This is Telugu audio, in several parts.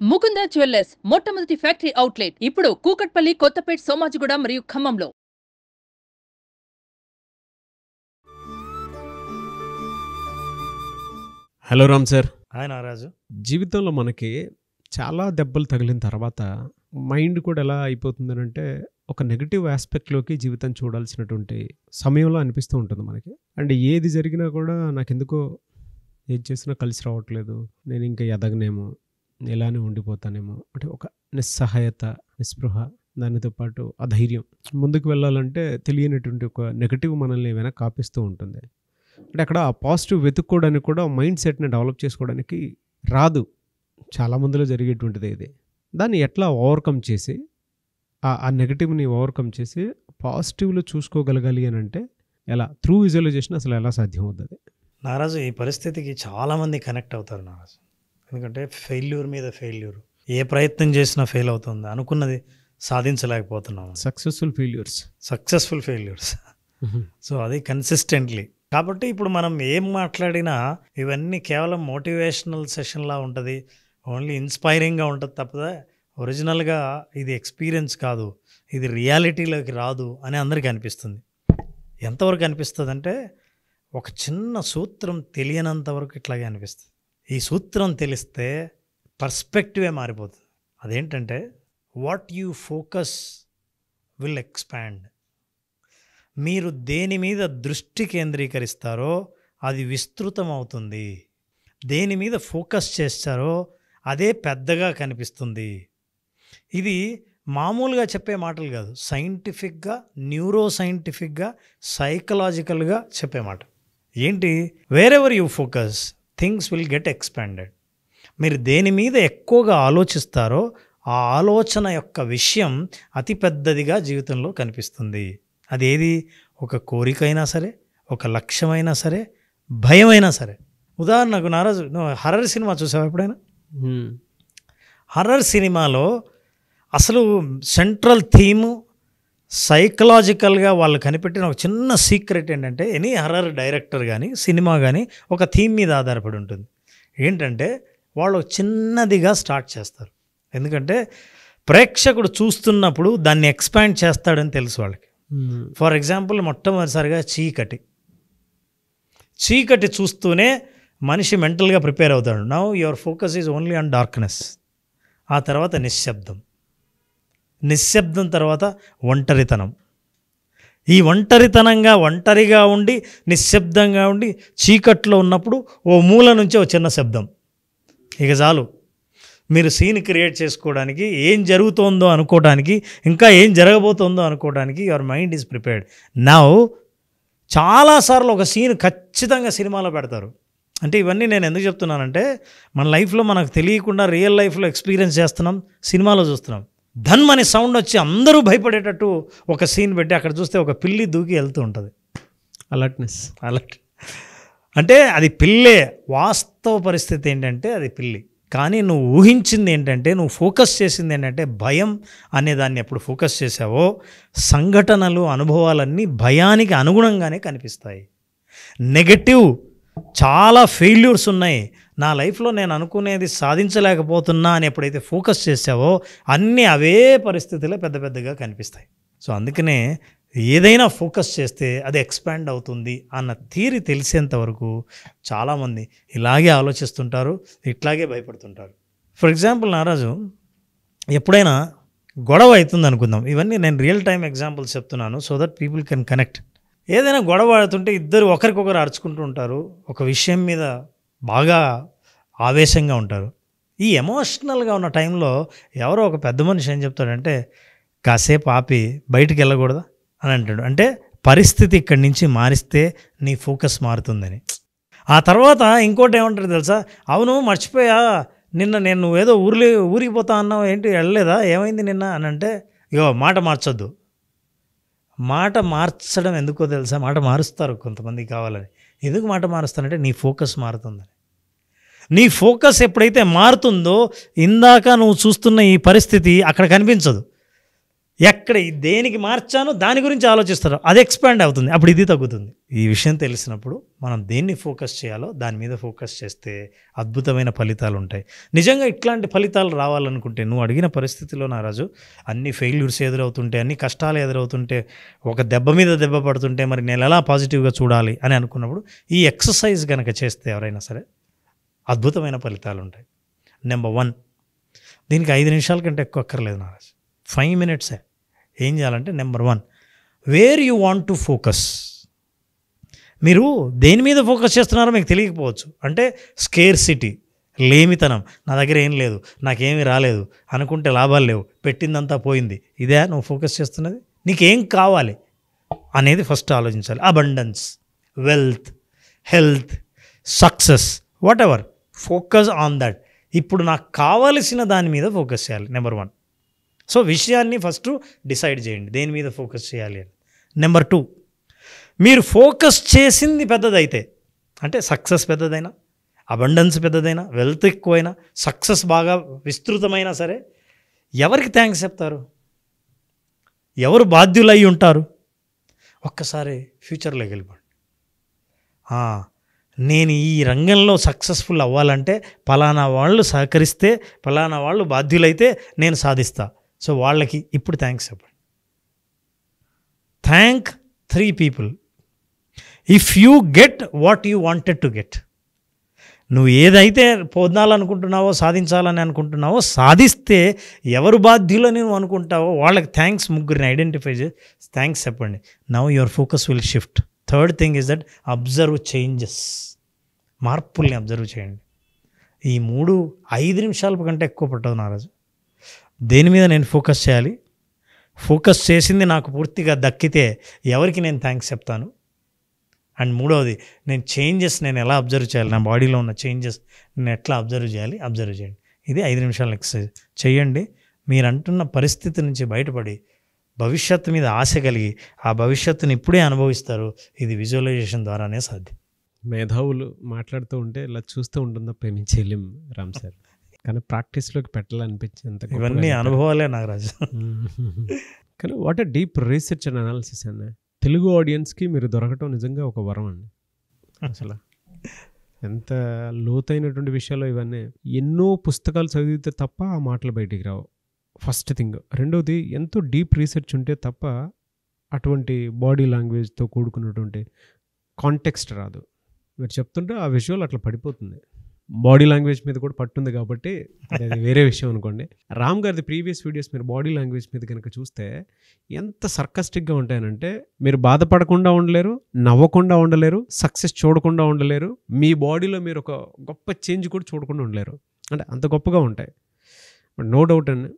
ముకుంద జ్యువెల్లర్స్ మొట్టమొదటి ఫ్యాక్టరీ అవుట్లెట్ ఇప్పుడు కూకట్పల్లి, కొత్తపేట్, సోమాజిగూడ మరియు ఖమ్మంలో. Hello Ram sir. హాయ్ నారాజు. జీవితంలో మనకి చాలా దెబ్బలు తగిలిన తర్వాత మైండ్ కూడా ఎలా అయిపోతుందనంటే ఒక నెగిటివ్ ఆస్పెక్ట్లోకి జీవితం చూడాల్సినటువంటి సమయంలో అనిపిస్తూ ఉంటుంది మనకి. అండ్ ఏది జరిగినా కూడా నాకెందుకో ఏది చేసినా కలిసి రావట్లేదు, నేను ఇంకా ఎదగనేమో, ఇలానే ఉండిపోతానేమో అంటే ఒక నిస్సహాయత, నిస్పృహ, దానితో పాటు అధైర్యం. ముందుకు వెళ్ళాలంటే తెలియనటువంటి ఒక నెగిటివ్ మనల్ని వెనక్కి కాపిస్తూ ఉంటుంది. అంటే అక్కడ ఆ పాజిటివ్ వెతుక్కోవడానికి కూడా మైండ్ సెట్ని డెవలప్ చేసుకోవడానికి రాదు. చాలా మందిలో జరిగేటువంటిది ఇది. దాన్ని ఎట్లా ఓవర్కమ్ చేసి ఆ నెగటివ్ని ఓవర్కమ్ చేసి పాజిటివ్లో చూసుకోగలగాలి అని అంటే ఎలా? త్రూ విజువలైజేషన్ అసలు ఎలా సాధ్యం అవుతుంది నారాజు? ఈ పరిస్థితికి చాలామంది కనెక్ట్ అవుతారు నారాజు. ఎందుకంటే ఫెయిల్యూర్ మీద ఫెయిల్యూర్, ఏ ప్రయత్నం చేసినా ఫెయిల్ అవుతుంది, అనుకున్నది సాధించలేకపోతున్నాము. Successful failures. సో అది కన్సిస్టెంట్లీ. కాబట్టి ఇప్పుడు మనం ఏం మాట్లాడినా ఇవన్నీ కేవలం మోటివేషనల్ సెషన్లా ఉంటుంది, ఓన్లీ ఇన్స్పైరింగ్గా ఉంటుంది తప్పదా ఒరిజినల్గా ఇది ఎక్స్పీరియన్స్ కాదు, ఇది రియాలిటీలోకి రాదు అని అందరికీ అనిపిస్తుంది. ఎంతవరకు అనిపిస్తుంది అంటే ఒక చిన్న సూత్రం తెలియనంతవరకు ఇట్లాగే అనిపిస్తుంది. ఈ సూత్రం తెలిస్తే పర్స్పెక్టివే మారిపోతుంది. అదేంటంటే what you focus will expand. మీరు దేని మీద దృష్టి కేంద్రీకరిస్తారో అది విస్తృతం అవుతుంది. దేని మీద ఫోకస్ చేస్తారో అదే పెద్దగా కనిపిస్తుంది. ఇది మామూలుగా చెప్పే మాటలు కాదు, సైంటిఫిక్గా, న్యూరో సైంటిఫిక్గా, సైకలాజికల్గా చెప్పే మాట. ఏంటి? Wherever you focus things will get expanded. మీరు దేని మీద ఎక్కువగా ఆలోచిస్తారో ఆ ఆలోచన యొక్క విషయం అతి పెద్దదిగా జీవితంలో కనిపిస్తుంది. అదేది? ఒక కోరికైనా సరే, ఒక లక్ష్యమైనా సరే, భయమైనా సరే. ఉదాహరణకు నారాజు, నువ్వు హర్రర్ సినిమా చూసావా ఎప్పుడైనా? హర్రర్ సినిమాలో అసలు సెంట్రల్ థీము సైకలాజికల్గా వాళ్ళు కనిపెట్టిన ఒక చిన్న సీక్రెట్ ఏంటంటే, ఎనీ హర్రర్ డైరెక్టర్ కానీ సినిమా కానీ ఒక థీమ్ మీద ఆధారపడి ఉంటుంది. ఏంటంటే వాళ్ళు చిన్నదిగా స్టార్ట్ చేస్తారు. ఎందుకంటే ప్రేక్షకుడు చూస్తున్నప్పుడు దాన్ని ఎక్స్పాండ్ చేస్తాడని తెలుసు వాళ్ళకి. ఫర్ ఎగ్జాంపుల్, మొట్టమొదటిసారిగా చీకటి చూస్తూనే మనిషి మెంటల్గా ప్రిపేర్ అవుతాడు. Now your focus is only on darkness. ఆ తర్వాత నిశ్శబ్దం తర్వాత ఒంటరితనం. ఈ ఒంటరిగా ఉండి నిశ్శబ్దంగా ఉండి చీకట్లో ఉన్నప్పుడు ఓ మూల నుంచి ఓ చిన్న శబ్దం, ఇక చాలు. మీరు సీన్ క్రియేట్ చేసుకోవడానికి, ఏం జరుగుతోందో అనుకోవడానికి, ఇంకా ఏం జరగబోతోందో అనుకోవడానికి your mind is prepared. Now చాలాసార్లు ఒక సీన్ ఖచ్చితంగా సినిమాలో పెడతారు. అంటే ఇవన్నీ నేను ఎందుకు చెప్తున్నానంటే, మన లైఫ్లో మనకు తెలియకుండా రియల్ లైఫ్లో ఎక్స్పీరియన్స్ చేస్తున్నాం, సినిమాలో చూస్తున్నాం. ధన్ అనే సౌండ్ వచ్చి అందరూ భయపడేటట్టు ఒక సీన్ పెట్టి అక్కడ చూస్తే ఒక పిల్లి దూకి వెళ్తూ ఉంటుంది. అలర్ట్ అంటే అది పిల్లే. వాస్తవ పరిస్థితి ఏంటంటే అది పిల్లి. కానీ నువ్వు ఊహించింది ఏంటంటే, నువ్వు ఫోకస్ చేసింది ఏంటంటే భయం అనేదాన్ని. ఎప్పుడు ఫోకస్ చేసావో సంఘటనలు, అనుభవాలన్నీ భయానికి అనుగుణంగానే కనిపిస్తాయి. నెగటివ్ చాలా ఫెయిల్యూర్స్ ఉన్నాయి, నా లైఫ్లో నేను అనుకునేది సాధించలేకపోతున్నా అని ఎప్పుడైతే ఫోకస్ చేసావో అన్నీ అవే పరిస్థితులే పెద్ద పెద్దగా కనిపిస్తాయి. సో అందుకనే ఏదైనా ఫోకస్ చేస్తే అది ఎక్స్పాండ్ అవుతుంది అన్న థియరీ తెలిసేంత వరకు చాలామంది ఇలాగే ఆలోచిస్తుంటారు, ఇట్లాగే భయపడుతుంటారు. ఫర్ ఎగ్జాంపుల్ నారాజు, ఎప్పుడైనా గొడవ అవుతుంది అనుకుందాం. ఇవన్నీ నేను రియల్ టైం ఎగ్జాంపుల్స్ చెప్తున్నాను so that people can connect. ఏదైనా గొడవ ఆడుతుంటే ఇద్దరు ఒకరికొకరు అరుచుకుంటూ ఉంటారు, ఒక విషయం మీద బాగా ఆవేశంగా ఉంటారు. ఈ ఎమోషనల్గా ఉన్న టైంలో ఎవరో ఒక పెద్ద మనిషి ఏం చెప్తాడంటే, కాసేపు ఆపి బయటికి వెళ్ళకూడదా అని అంటాడు. అంటే పరిస్థితి ఇక్కడి నుంచి మారిస్తే నీ ఫోకస్ మారుతుందని. ఆ తర్వాత ఇంకోటి ఏమంటారు తెలుసా? అవును మర్చిపోయా, నిన్న నేను నువ్వేదో ఊరికి పోతా అన్నావు, ఏంటి వెళ్ళలేదా, ఏమైంది నిన్న అని అంటే, ఇగో మాట మార్చొద్దు. మాట మార్చడం ఎందుకో తెలుసా? మాట మారుస్తారు కొంతమంది కావాలని. ఎందుకు మాట మారుస్తానంటే నీ ఫోకస్ మారుతుందని. నీ ఫోకస్ ఎప్పుడైతే మారుతుందో ఇందాక నువ్వు చూస్తున్న ఈ పరిస్థితి అక్కడ కనిపించదు. ఎక్కడ దేనికి మార్చానో దాని గురించి ఆలోచిస్తారు, అది ఎక్స్పాండ్ అవుతుంది, అప్పుడు ఇది తగ్గుతుంది. ఈ విషయం తెలిసినప్పుడు మనం దేన్ని ఫోకస్ చేయాలో దాని మీద ఫోకస్ చేస్తే అద్భుతమైన ఫలితాలు ఉంటాయి. నిజంగా ఇట్లాంటి ఫలితాలు రావాలనుకుంటే నువ్వు అడిగిన పరిస్థితిలో నారాజు అన్ని ఫెయిల్యూర్స్ ఎదురవుతుంటే, అన్ని కష్టాలు ఎదురవుతుంటే, ఒక దెబ్బ మీద దెబ్బ పడుతుంటే మరి నేను ఎలా పాజిటివ్గా చూడాలి అని అనుకున్నప్పుడు ఈ ఎక్సర్సైజ్ కనుక చేస్తే ఎవరైనా సరే అద్భుతమైన ఫలితాలు ఉంటాయి. నెంబర్ 1, దీనికి 5 నిమిషాల కంటే ఎక్కువ అక్కర్లేదు నారాజు, 5 minutesే. ఏం చేయాలంటే number 1, where you want to focus. మీరు దేని మీద ఫోకస్ చేస్తున్నారో మీకు తెలియకపోవచ్చు. అంటే స్కేర్సిటీ, లేమితనం, నా దగ్గర ఏం లేదు, నాకేమీ రాలేదు అనుకుంటే లాభాలు లేవు, పెట్టిందంతా పోయింది, ఇదే నువ్వు ఫోకస్ చేస్తున్నది? నీకేం కావాలి అనేది ఫస్ట్ ఆలోచించాలి. Abundance, wealth, health, success, what ever, focus on that. ఇప్పుడు నాకు కావలసిన దాని మీద ఫోకస్ చేయాలి, నెంబర్ 1. సో విషయాన్ని ఫస్ట్ డిసైడ్ చేయండి దేని మీద ఫోకస్ చేయాలి అని. నెంబర్ 2, మీరు ఫోకస్ చేసింది పెద్దదైతే, అంటే సక్సెస్ పెద్దదైనా, అబండెన్స్ పెద్దదైనా, వెల్త్ ఎక్కువైనా, సక్సెస్ బాగా విస్తృతమైనా సరే, ఎవరికి థ్యాంక్స్ చెప్తారు? ఎవరు బాధ్యులై ఉంటారు? ఒక్కసారి ఫ్యూచర్లోకి వెళ్ళిపోండి. నేను ఈ రంగంలో సక్సెస్ఫుల్ అవ్వాలంటే పలానా వాళ్ళు సహకరిస్తే, పలానా వాళ్ళు బాధ్యులైతే నేను సాధిస్తా. సో వాళ్ళకి ఇప్పుడు థ్యాంక్స్ చెప్పండి. Thank 3 people if you get what you wanted to get. నువ్వు ఏదైతే పొందాలనుకుంటున్నావో, సాధించాలని అనుకుంటున్నావో, సాధిస్తే ఎవరు బాధ్యులని నువ్వు అనుకుంటావో వాళ్ళకి థ్యాంక్స్, ముగ్గురిని ఐడెంటిఫై చేసి థ్యాంక్స్ చెప్పండి. Now your focus will shift. Third thing is that observe changes, మార్పుల్ని అబ్జర్వ్ చేయండి. ఈ 5 నిమిషాల కంటే ఎక్కువ పట్టదు నారాజు. దేని మీద నేను ఫోకస్ చేయాలి, ఫోకస్ చేసింది నాకు పూర్తిగా దక్కితే ఎవరికి నేను థ్యాంక్స్ చెప్తాను, అండ్ 3వది నేను ఎలా అబ్జర్వ్ చేయాలి, నా బాడీలో ఉన్న చేంజెస్ నేను ఎట్లా అబ్జర్వ్ చేయాలి, అబ్జర్వ్ చేయండి. ఇది 5 నిమిషాల ఎక్సర్సైజ్ చేయండి. మీరు అంటున్న పరిస్థితి నుంచి బయటపడి భవిష్యత్తు మీద ఆశ కలిగి ఆ భవిష్యత్తుని ఇప్పుడే అనుభవిస్తారు. ఇది విజువలైజేషన్ ద్వారానే సాధ్యం. మేధావులు మాట్లాడుతూ ఉంటే ఇలా చూస్తూ ఉంటుందా ప్రేమించేలేం రామ్ సార్, కానీ ప్రాక్టీస్లోకి పెట్టాలనిపించేంత ఇవన్నీ అనుభవాలే నాగరాజు. కానీ what a deep research and analysis అన్న. తెలుగు ఆడియన్స్కి మీరు దొరకటం నిజంగా ఒక వరం అండి. అసలు ఎంత లోతైనటువంటి విషయాలు ఇవన్నీ. ఎన్నో పుస్తకాలు చదివితే తప్ప ఆ మాటలు బయటికి రావు, ఫస్ట్ థింగ్. రెండోది, ఎంతో డీప్ రీసెర్చ్ ఉంటే తప్ప అటువంటి బాడీ లాంగ్వేజ్తో కూడుకున్నటువంటి కాంటెక్స్ట్ రాదు. మీరు చెప్తుంటే ఆ విజువల్ అట్లా పడిపోతుంది. బాడీ లాంగ్వేజ్ మీద కూడా పట్టుంది కాబట్టి అది వేరే విషయం అనుకోండి. రామ్ గారిది ప్రీవియస్ వీడియోస్ మీరు బాడీ లాంగ్వేజ్ మీద కనుక చూస్తే ఎంత సర్కస్టిక్గా ఉంటాయనంటే, మీరు బాధపడకుండా ఉండలేరు, నవ్వకుండా ఉండలేరు, సక్సెస్ చూడకుండా ఉండలేరు, మీ బాడీలో మీరు ఒక గొప్ప చేంజ్ కూడా చూడకుండా ఉండలేరు. అంటే అంత గొప్పగా ఉంటాయి. బట్ నో డౌట్ అండి,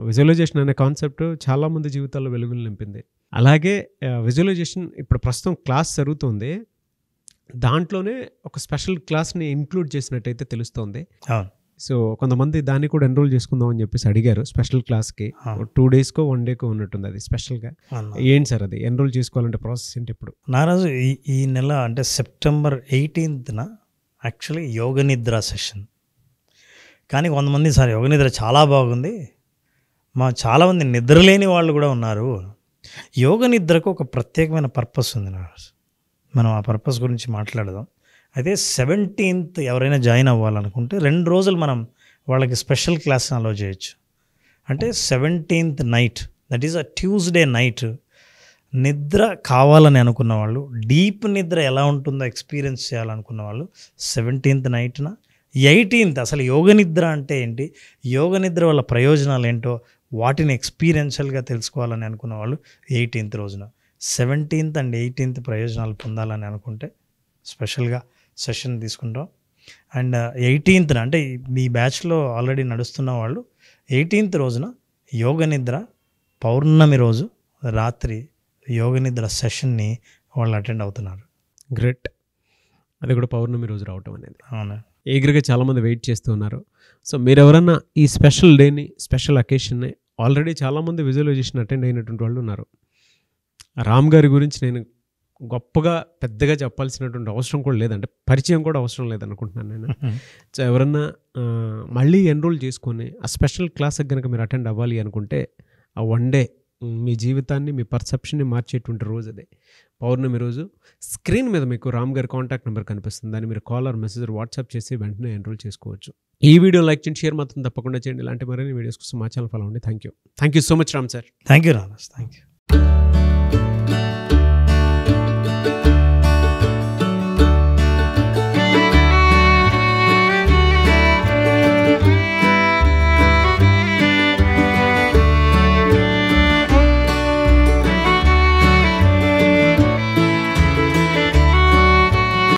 విజువలైజేషన్ అనే కాన్సెప్ట్ చాలామంది జీవితాల్లో వెలుగులు నింపింది. అలాగే విజువలైజేషన్ ఇప్పుడు ప్రస్తుతం క్లాస్ జరుగుతుంది, దాంట్లోనే ఒక స్పెషల్ క్లాస్ని ఇంక్లూడ్ చేసినట్టయితే తెలుస్తోంది. సో కొంతమంది దాన్ని కూడా ఎన్రోల్ చేసుకుందాం అని చెప్పేసి అడిగారు. స్పెషల్ క్లాస్కి 2 daysకో 1 dayకో ఉన్నట్టుంది అది స్పెషల్గా. ఏంటి సార్ అది ఎన్రోల్ చేసుకోవాలంటే ప్రాసెస్ ఏంటి? ఇప్పుడు నారాజు ఈ నెల అంటే September 18th యాక్చువల్లీ యోగ నిద్ర సెషన్. కానీ కొంతమంది సార్ యోగ నిద్ర చాలా బాగుంది, చాలామంది నిద్రలేని వాళ్ళు కూడా ఉన్నారు. యోగ నిద్రకు ఒక ప్రత్యేకమైన పర్పస్ ఉంది నారాజు. మనం ఆ పర్పస్ గురించి మాట్లాడదాం. అయితే 17th ఎవరైనా జాయిన్ అవ్వాలనుకుంటే 2 రోజులు మనం వాళ్ళకి స్పెషల్ క్లాస్ అలో చేయొచ్చు. అంటే 17th night, that is a Tuesday night, నిద్ర కావాలని అనుకున్న వాళ్ళు, డీప్ నిద్ర ఎలా ఉంటుందో ఎక్స్పీరియన్స్ చేయాలనుకున్న వాళ్ళు 17th నైట్న, 18th అసలు యోగ నిద్ర అంటే ఏంటి, యోగ నిద్ర వల్ల ప్రయోజనాలు ఏంటో వాటిని ఎక్స్పీరియన్షియల్గా తెలుసుకోవాలని అనుకున్న వాళ్ళు 18th రోజున. 17th and 18th ప్రయోజనాలు పొందాలని అనుకుంటే స్పెషల్గా సెషన్ తీసుకుంటాం. అండ్ 18th అంటే మీ బ్యాచ్లో ఆల్రెడీ నడుస్తున్న వాళ్ళు 18th రోజున యోగ నిద్ర పౌర్ణమి రోజు రాత్రి యోగ నిద్ర సెషన్ని వాళ్ళు అటెండ్ అవుతున్నారు. గ్రేట్. అది కూడా పౌర్ణమి రోజు రావటం అనేది. అవునా, ఈగర్గా చాలామంది వెయిట్ చేస్తూ ఉన్నారు. సో మీరు ఎవరన్నా ఈ స్పెషల్ డేని, స్పెషల్ అకేషన్ని ఆల్రెడీ చాలామంది విజువలైజేషన్ అటెండ్ అయినటువంటి వాళ్ళు ఉన్నారు. రామ్ గారి గురించి నేను గొప్పగా పెద్దగా చెప్పాల్సినటువంటి అవసరం కూడా లేదంటే పరిచయం కూడా అవసరం లేదనుకుంటున్నాను నేను. సో ఎవరన్నా మళ్ళీ ఎన్రోల్ చేసుకొని ఆ స్పెషల్ క్లాస్కి కనుక మీరు అటెండ్ అవ్వాలి అనుకుంటే ఆ 1 day మీ జీవితాన్ని, మీ పర్సెప్షన్ని మార్చేటువంటి రోజు అదే. పౌర్ణమి రోజు స్క్రీన్ మీద మీకు రామ్ గారి కాంటాక్ట్ నెంబర్ కనిపిస్తుంది. దాన్ని మీరు కాల్ ఆర్ మెసేజ్ వాట్సాప్ చేసి వెంటనే ఎన్రోల్ చేసుకోవచ్చు. ఈ వీడియో లైక్ చేయండి, షేర్ మాత్రం తప్పకుండా చేయండి. ఇలాంటి మరిన్ని వీడియోస్ కోసం మా ఛానల్ ఫాలో అవ్వండి. Thank you so much Ram sir. Thank you రామస్. Thank you.